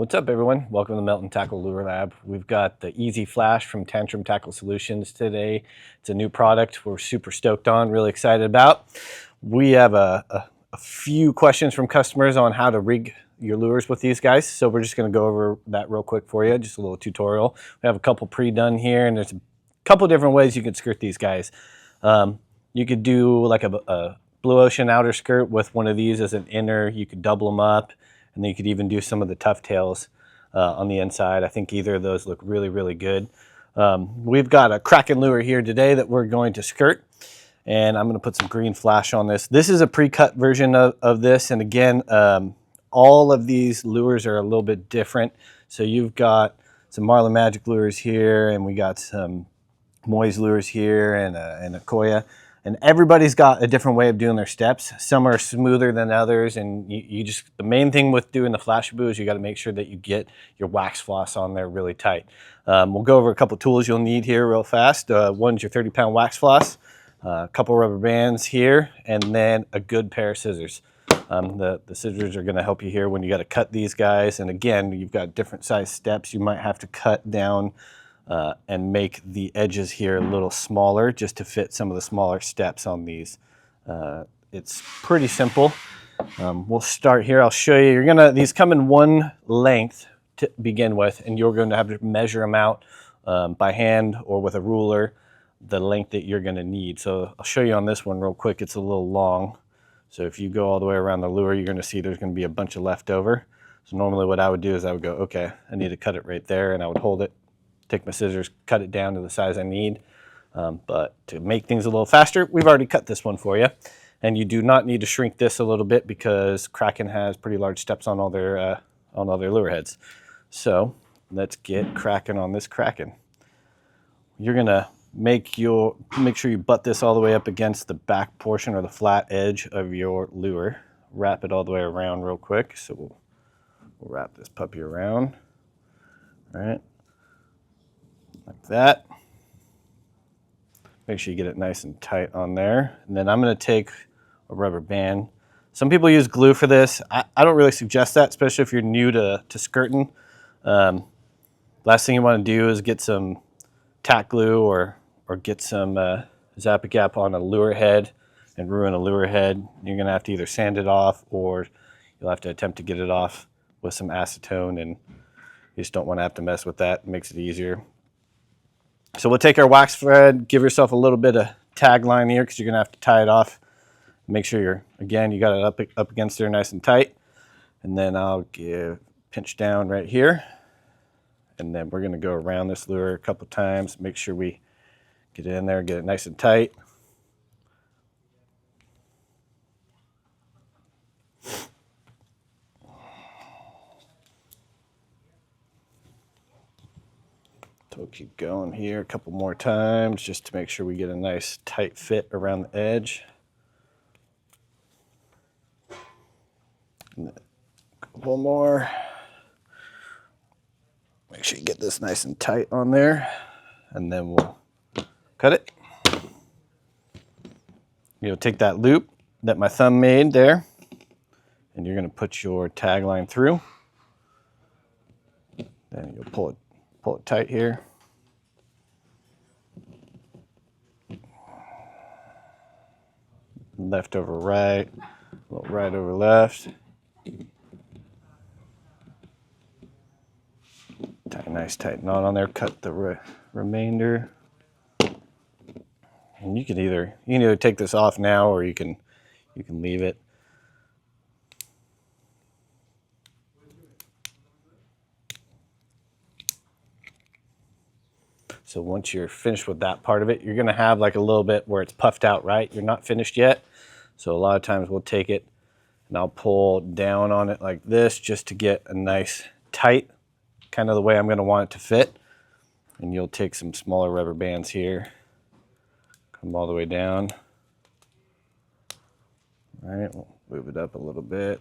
What's up, everyone? Welcome to the Melt and Tackle Lure Lab. We've got the EZ Flash from Tantrum Tackle Solutions today. It's a new product we're super stoked on, really excited about. We have a few questions from customers on how to rig your lures with these guys, so we're just going to go over that real quick for you, just a little tutorial. We have a couple pre-done here, and there's a couple different ways you could skirt these guys. You could do like a blue ocean outer skirt with one of these as an inner. You could double them up. And then you could even do some of the tough tails on the inside. I think either of those look really, really good. We've got a Kraken lure here today that we're going to skirt. And I'm going to put some green flash on this. This is a pre-cut version of this. And again, all of these lures are a little bit different. So you've got some Marlin Magic lures here. And we got some Moyes lures here and a Koya. And everybody's got a different way of doing their steps. Some are smoother than others, and you just, the main thing with doing the Flashaboo is you got to make sure that you get your wax floss on there really tight. We'll go over a couple tools you'll need here real fast. One's your 30-pound wax floss, a couple rubber bands here, and then a good pair of scissors. The scissors are going to help you here when you got to cut these guys. And again, you've got different size steps. You might have to cut down and make the edges here a little smaller just to fit some of the smaller steps on these. It's pretty simple. We'll start here. I'll show you. These come in one length to begin with, and you're going to have to measure them out by hand or with a ruler, the length that you're going to need. So I'll show you on this one real quick. It's a little long. So if you go all the way around the lure, you're going to see there's going to be a bunch of leftover. So normally what I would do is I would go, okay, I need to cut it right there, and I would hold it, take my scissors, cut it down to the size I need. But to make things a little faster, we've already cut this one for you. And you do not need to shrink this a little bit because Kraken has pretty large steps on all their lure heads. So let's get cracking on this Kraken. You're gonna make sure you butt this all the way up against the back portion or the flat edge of your lure. Wrap it all the way around real quick. So we'll wrap this puppy around. All right. Like that. Make sure you get it nice and tight on there. And then I'm going to take a rubber band. Some people use glue for this. I don't really suggest that, especially if you're new to skirting. Last thing you want to do is get some tack glue or get some Zap-A-Gap on a lure head and ruin a lure head. You're going to have to either sand it off or you'll have to attempt to get it off with some acetone, and you just don't want to have to mess with that. It makes it easier. So we'll take our wax thread, give yourself a little bit of tag line here because you're going to have to tie it off. Make sure you got it up against there nice and tight. And then I'll pinch down right here. And then we're going to go around this lure a couple times. Make sure we get it in there, get it nice and tight. So we'll keep going here a couple more times just to make sure we get a nice tight fit around the edge. And a couple more. Make sure you get this nice and tight on there, and then we'll cut it. You'll take that loop that my thumb made there, and you're going to put your tag line through. Then you'll pull it tight here. Left over right, a little right over left. Tie a nice tight knot on there, cut the remainder. And you can either take this off now or you can leave it. So once you're finished with that part of it, you're going to have like a little bit where it's puffed out, right? You're not finished yet. So a lot of times we'll take it and I'll pull down on it like this just to get a nice tight, kind of the way I'm going to want it to fit. And you'll take some smaller rubber bands here, come all the way down. All right, we'll move it up a little bit.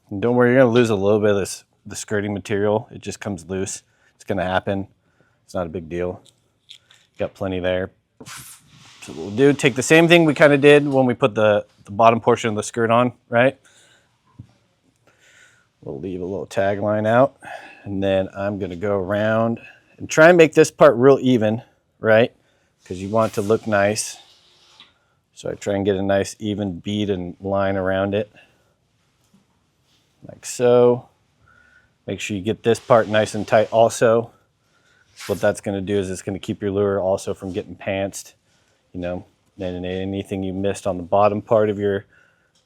And don't worry, you're going to lose a little bit of the skirting material. It just comes loose. It's going to happen. It's not a big deal. Got plenty there. So what we'll do, take the same thing we kind of did when we put the bottom portion of the skirt on, right? We'll leave a little tag line out, and then I'm going to go around and try and make this part real even, right? Because you want it to look nice. So I try and get a nice even bead and line around it, like so. Make sure you get this part nice and tight also. What that's going to do is it's going to keep your lure also from getting pantsed, you know. And anything you missed on the bottom part of your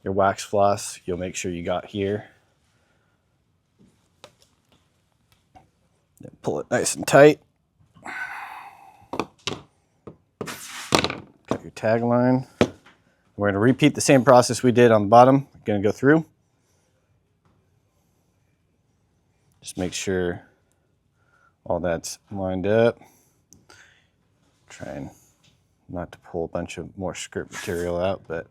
wax floss, you'll make sure you got here. Then pull it nice and tight. Got your tag line. We're going to repeat the same process we did on the bottom. We're going to go through. Just make sure all that's lined up. Trying not to pull a bunch of more skirt material out, but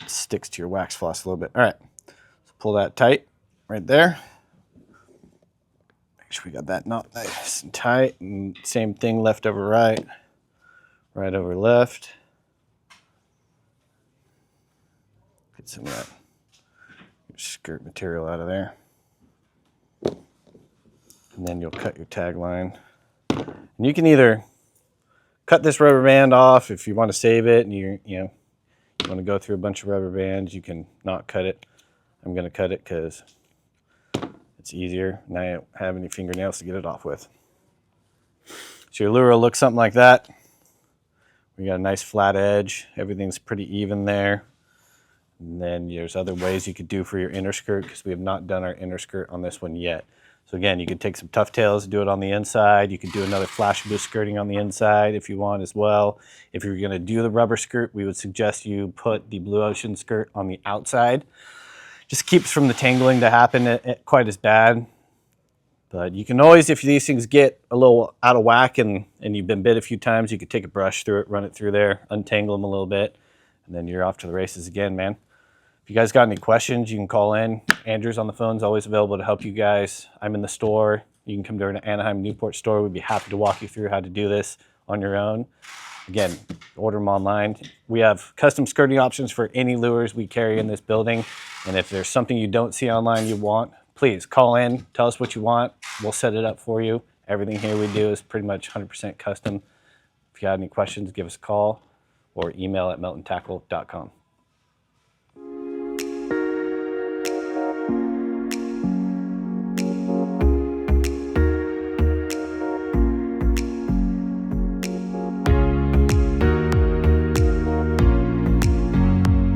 it sticks to your wax floss a little bit. All right, so pull that tight right there. Make sure we got that knot nice and tight. And same thing, left over right, right over left. Get some of that skirt material out of there. And then you'll cut your tag line. And you can either cut this rubber band off if you want to save it and you want to go through a bunch of rubber bands. You can not cut it. I'm going to cut it because it's easier and I don't have any fingernails to get it off with. So your lure will look something like that. We got a nice flat edge. Everything's pretty even there. And then there's other ways you could do for your inner skirt because we have not done our inner skirt on this one yet. So again, you could take some tuft tails, do it on the inside. You could do another flash boost skirting on the inside if you want as well. If you're going to do the rubber skirt, we would suggest you put the Blue Ocean skirt on the outside. Just keeps from the tangling to happen quite as bad. But you can always, if these things get a little out of whack and you've been bit a few times, you could take a brush through it, run it through there, untangle them a little bit, and then you're off to the races again, man. If you guys got any questions, you can call in. Andrew's on the phone, is always available to help you guys. I'm in the store. You can come to our Anaheim Newport store. We'd be happy to walk you through how to do this on your own. Again, order them online. We have custom skirting options for any lures we carry in this building. And if there's something you don't see online you want, please call in, tell us what you want. We'll set it up for you. Everything here we do is pretty much 100% custom. If you have any questions, give us a call or email at meltontackle.com.